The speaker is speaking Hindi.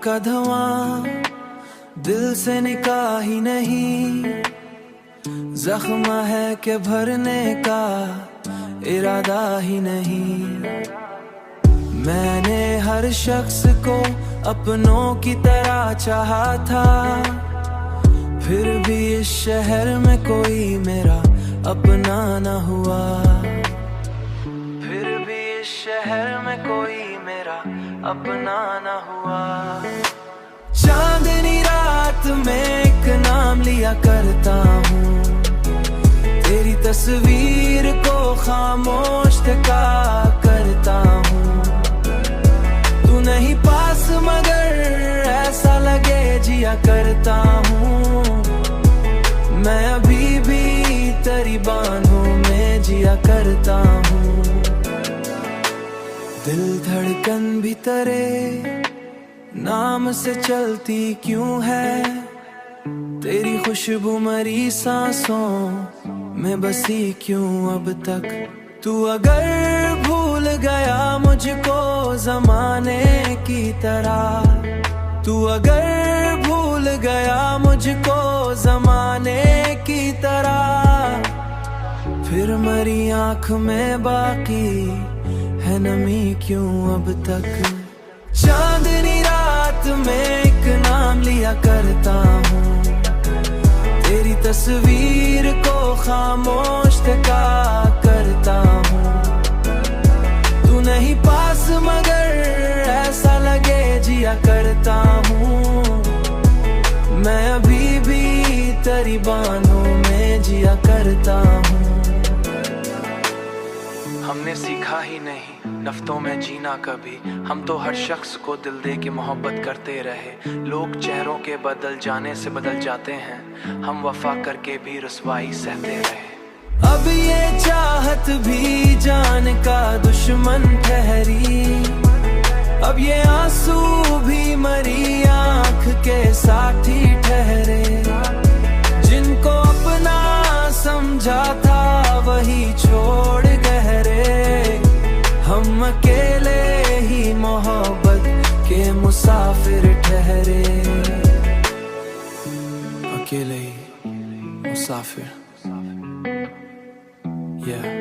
का धुआं दिल से निकाह ही नहीं, जख्म है कि भरने का इरादा ही नहीं। मैंने हर शख्स को अपनों की तरह चाहा था, फिर भी इस शहर में कोई मेरा अपना न हुआ। फिर भी इस शहर में कोई मेरा अपना न हुआ। चांदनी रात में एक नाम लिया करता हूँ, तेरी तस्वीर को खामोश तका करता हूँ। तू नहीं पास मगर ऐसा लगे जिया करता हूँ। मैं अभी भी तेरी बाहों में जिया करता हूँ। दिल धड़कन भी तेरे नाम से चलती क्यों है, तेरी खुशबू मरी सांसों में बसी क्यों अब तक। तू अगर भूल गया मुझको जमाने की तरह, तू अगर भूल गया मुझको जमाने की तरह, फिर मरी आँख में बाकी है नमी क्यों अब तक। चांदनी रात में एक नाम लिया करता हूँ, तेरी तस्वीर को खामोश तका करता हूँ। तू नहीं पास मगर ऐसा लगे जिया करता हूँ। मैं अभी भी तेरी बाहों में जिया करता हूँ। हमने सीखा ही नहीं नफ्तों में जीना कभी, हम तो हर शख्स को दिल दे के मोहब्बत करते रहे। लोग चेहरों के बदल जाने से बदल जाते हैं, हम वफा करके भी रुसवाई सहते रहे। अब ये चाहत भी जान का दुश्मन ठहरी, अब ये आंसू भी मरी आँख के साथी ठहरे। जिनको अपना समझा था वही छोड़ गहरे, हम अकेले ही मोहब्बत के मुसाफिर ठहरे। अकेले ही मुसाफिर, yeah.